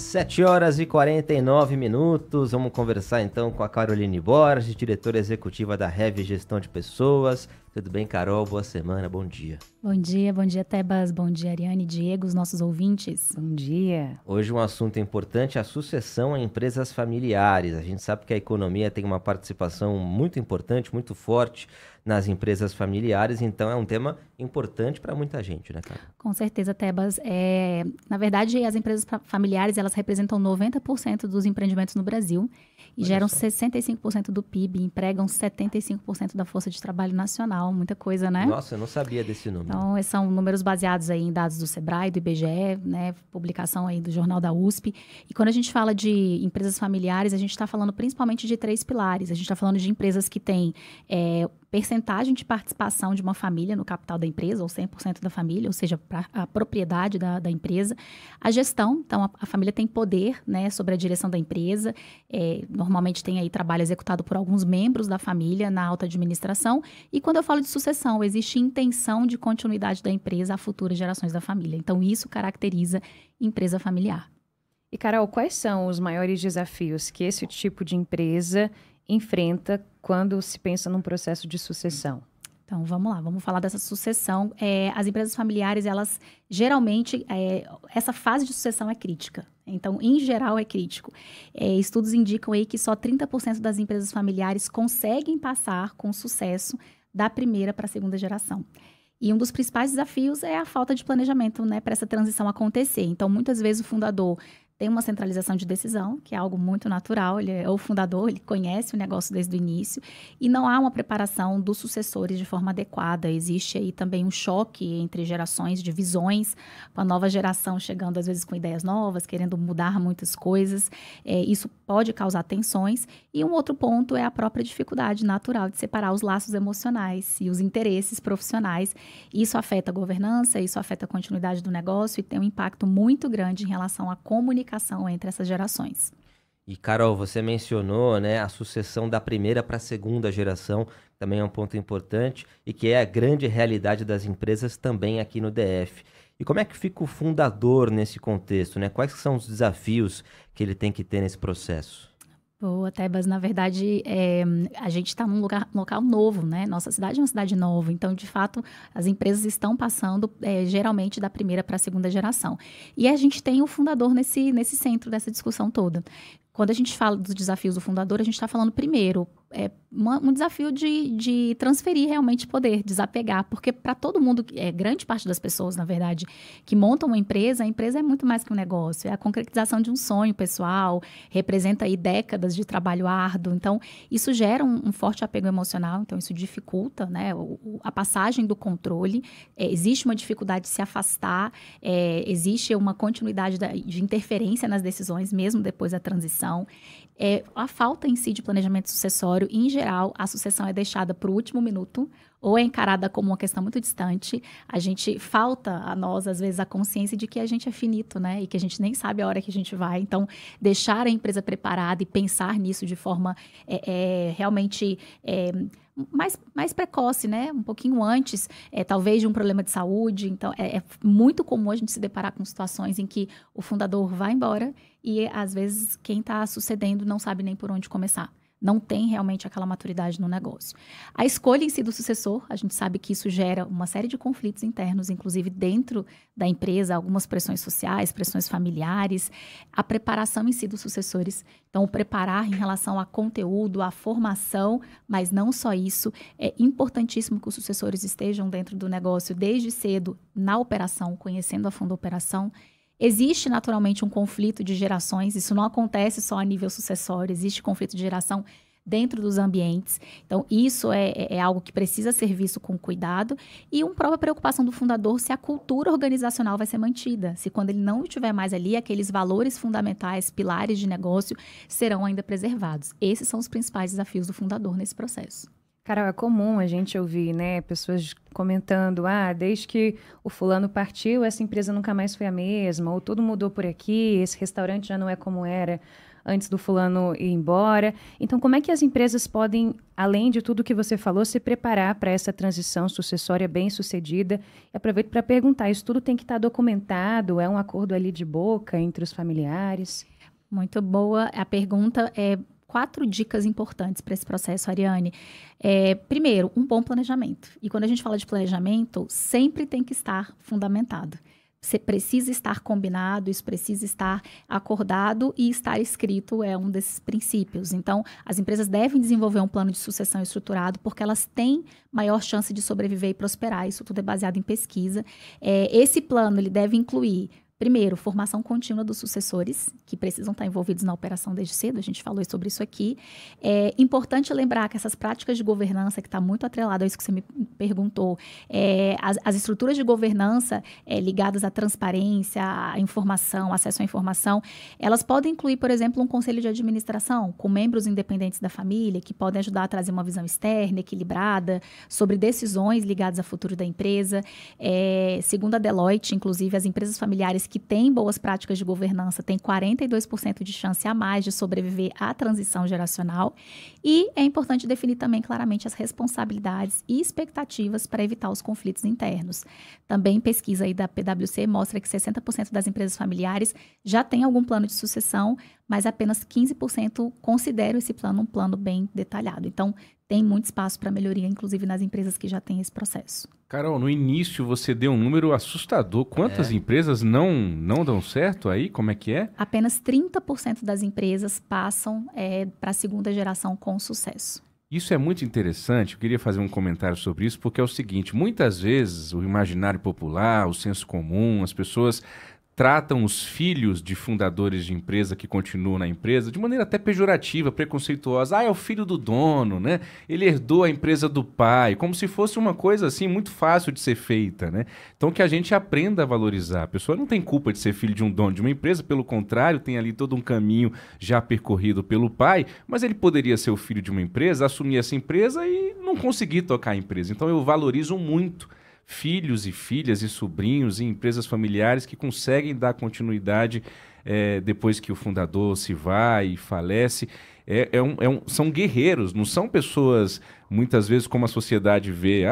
7h49. Vamos conversar então com a Caroline Borges, diretora executiva da Heavy Gestão de Pessoas. Tudo bem, Carol? Boa semana, bom dia. Bom dia, Tebas, bom dia, Ariane, Diego, os nossos ouvintes. Bom dia. Hoje um assunto importante, a sucessão a empresas familiares. A gente sabe que a economia tem uma participação muito importante, muito forte nas empresas familiares, então é um tema importante para muita gente, né, cara? Com certeza, Tebas. Na verdade, as empresas familiares, elas representam 90% dos empreendimentos no Brasil e geram 65% do PIB, empregam 75% da força de trabalho nacional. Muita coisa, né? Nossa, eu não sabia desse número. Então, são números baseados aí em dados do Sebrae, do IBGE, né? Publicação aí do Jornal da USP. E quando a gente fala de empresas familiares, a gente está falando principalmente de 3 pilares. A gente está falando de empresas que têm percentagem de participação de uma família no capital da empresa, ou 100% da família, ou seja, a propriedade da empresa. A gestão, então a família tem poder, né, sobre a direção da empresa, normalmente tem aí trabalho executado por alguns membros da família na alta administração. E quando eu falo de sucessão, existe intenção de continuidade da empresa a futuras gerações da família. Então isso caracteriza empresa familiar. E Carol, quais são os maiores desafios que esse tipo de empresa enfrenta quando se pensa num processo de sucessão? Então, vamos lá, vamos falar dessa sucessão. As empresas familiares, elas geralmente, essa fase de sucessão é crítica. Então, em geral, é crítico. Estudos indicam aí que só 30% das empresas familiares conseguem passar com sucesso da primeira para a segunda geração. E um dos principais desafios é a falta de planejamento, né, para essa transição acontecer. Então, muitas vezes o fundador tem uma centralização de decisão, que é algo muito natural. Ele é o fundador, ele conhece o negócio desde o início. E não há uma preparação dos sucessores de forma adequada. Existe aí também um choque entre gerações, de visões, com a nova geração chegando, às vezes, com ideias novas, querendo mudar muitas coisas. Isso pode causar tensões. E um outro ponto é a própria dificuldade natural de separar os laços emocionais e os interesses profissionais. Isso afeta a governança, isso afeta a continuidade do negócio e tem um impacto muito grande em relação à comunicação entre essas gerações. E, Carol, você mencionou, né, a sucessão da primeira para a segunda geração, também é um ponto importante, e que é a grande realidade das empresas também aqui no DF. E como é que fica o fundador nesse contexto, né? Quais são os desafios que ele tem que ter nesse processo? Boa, Tebas. Na verdade, a gente está num local novo, né? Nossa cidade é uma cidade nova, então, de fato, as empresas estão passando geralmente da primeira para a segunda geração. E a gente tem o fundador nesse centro dessa discussão toda. Quando a gente fala dos desafios do fundador, a gente está falando primeiro um desafio de transferir realmente poder, desapegar, porque para todo mundo, grande parte das pessoas, na verdade, que montam uma empresa, a empresa é muito mais que um negócio, é a concretização de um sonho pessoal, representa aí décadas de trabalho árduo, então isso gera um forte apego emocional, então isso dificulta, né, a passagem do controle, existe uma dificuldade de se afastar, existe uma continuidade de interferência nas decisões, mesmo depois da transição. A falta em si de planejamento sucessório, em geral, a sucessão é deixada para o último minuto ou é encarada como uma questão muito distante. Falta a nós, às vezes, a consciência de que a gente é finito, né? E que a gente nem sabe a hora que a gente vai. Então, deixar a empresa preparada e pensar nisso de forma realmente mais precoce, né? Um pouquinho antes, talvez de um problema de saúde. Então, é muito comum a gente se deparar com situações em que o fundador vai embora e, às vezes, quem está sucedendo não sabe nem por onde começar. Não tem realmente aquela maturidade no negócio. A escolha em si do sucessor, a gente sabe que isso gera uma série de conflitos internos, inclusive dentro da empresa, algumas pressões sociais, pressões familiares, a preparação em si dos sucessores. Então, o preparar em relação a conteúdo, a formação, mas não só isso, é importantíssimo que os sucessores estejam dentro do negócio desde cedo, na operação, conhecendo a fundo a operação. Existe naturalmente um conflito de gerações, isso não acontece só a nível sucessório, existe conflito de geração dentro dos ambientes. Então, isso é algo que precisa ser visto com cuidado e uma própria preocupação do fundador se a cultura organizacional vai ser mantida, se quando ele não estiver mais ali, aqueles valores fundamentais, pilares de negócio, serão ainda preservados. Esses são os principais desafios do fundador nesse processo. Carol, é comum a gente ouvir, né, pessoas comentando, desde que o fulano partiu, essa empresa nunca mais foi a mesma, ou tudo mudou por aqui, esse restaurante já não é como era antes do fulano ir embora. Então, como é que as empresas podem, além de tudo que você falou, se preparar para essa transição sucessória bem-sucedida? E aproveito para perguntar, isso tudo tem que estar documentado? É um acordo ali de boca entre os familiares? Muito boa a pergunta. 4 dicas importantes para esse processo, Ariane. Primeiro, um bom planejamento. E quando a gente fala de planejamento, sempre tem que estar fundamentado. Você precisa estar combinado, isso precisa estar acordado e estar escrito é um desses princípios. Então, as empresas devem desenvolver um plano de sucessão estruturado porque elas têm maior chance de sobreviver e prosperar. Isso tudo é baseado em pesquisa. Esse plano ele deve incluir, primeiro, formação contínua dos sucessores, que precisam estar envolvidos na operação desde cedo, a gente falou sobre isso aqui. É importante lembrar que essas práticas de governança, que está muito atrelado a isso que você me perguntou, as estruturas de governança ligadas à transparência, à informação, acesso à informação, elas podem incluir, por exemplo, um conselho de administração, com membros independentes da família, que podem ajudar a trazer uma visão externa, equilibrada, sobre decisões ligadas ao futuro da empresa. Segundo a Deloitte, inclusive, as empresas familiares que têm boas práticas de governança têm 42% de chance a mais de sobreviver à transição geracional. E é importante definir também claramente as responsabilidades e expectativas para evitar os conflitos internos. Também pesquisa aí da PwC mostra que 60% das empresas familiares já têm algum plano de sucessão, mas apenas 15% consideram esse plano um plano bem detalhado. Então, tem muito espaço para melhoria, inclusive nas empresas que já têm esse processo. Carol, no início você deu um número assustador. Quantas empresas não dão certo aí? Como é que é? Apenas 30% das empresas passam para a segunda geração com sucesso. Isso é muito interessante, eu queria fazer um comentário sobre isso, porque é o seguinte, muitas vezes o imaginário popular, o senso comum, as pessoas tratam os filhos de fundadores de empresa que continuam na empresa de maneira até pejorativa, preconceituosa. É o filho do dono, né? Ele herdou a empresa do pai, como se fosse uma coisa assim muito fácil de ser feita, né? Então que a gente aprenda a valorizar. A pessoa não tem culpa de ser filho de um dono de uma empresa, pelo contrário, tem ali todo um caminho já percorrido pelo pai, mas ele poderia ser o filho de uma empresa, assumir essa empresa e não conseguir tocar a empresa. Então eu valorizo muito filhos e filhas e sobrinhos e empresas familiares que conseguem dar continuidade depois que o fundador se vai e falece. São guerreiros, não são pessoas, muitas vezes, como a sociedade vê,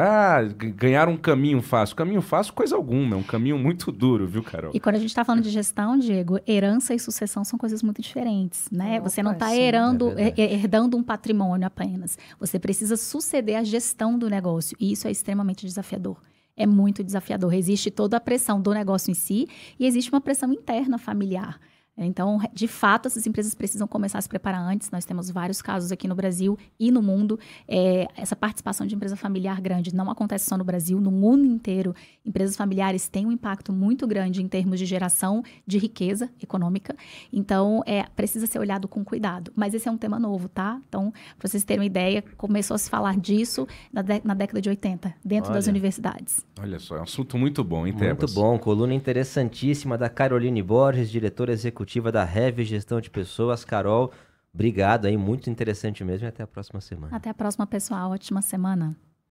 ganharam um caminho fácil. Caminho fácil, coisa alguma, é um caminho muito duro, viu, Carol? E quando a gente está falando de gestão, Diego, herança e sucessão são coisas muito diferentes, né? Você não está herdando um patrimônio apenas. Você precisa suceder a gestão do negócio, e isso é extremamente desafiador. É muito desafiador. Existe toda a pressão do negócio em si e existe uma pressão interna familiar. Então, de fato, essas empresas precisam começar a se preparar antes. Nós temos vários casos aqui no Brasil e no mundo. Essa participação de empresa familiar grande não acontece só no Brasil, no mundo inteiro. Empresas familiares têm um impacto muito grande em termos de geração de riqueza econômica. Então, precisa ser olhado com cuidado. Mas esse é um tema novo, tá? Então, para vocês terem uma ideia, começou a se falar disso na década de 80, dentro das universidades. Olha só, é um assunto muito bom, hein, Tebas? Muito bom, coluna interessantíssima da Caroline Borges, diretora executiva da Rev Gestão de Pessoas. Carol, obrigado aí, muito interessante mesmo, e até a próxima semana. Até a próxima, pessoal. Ótima semana.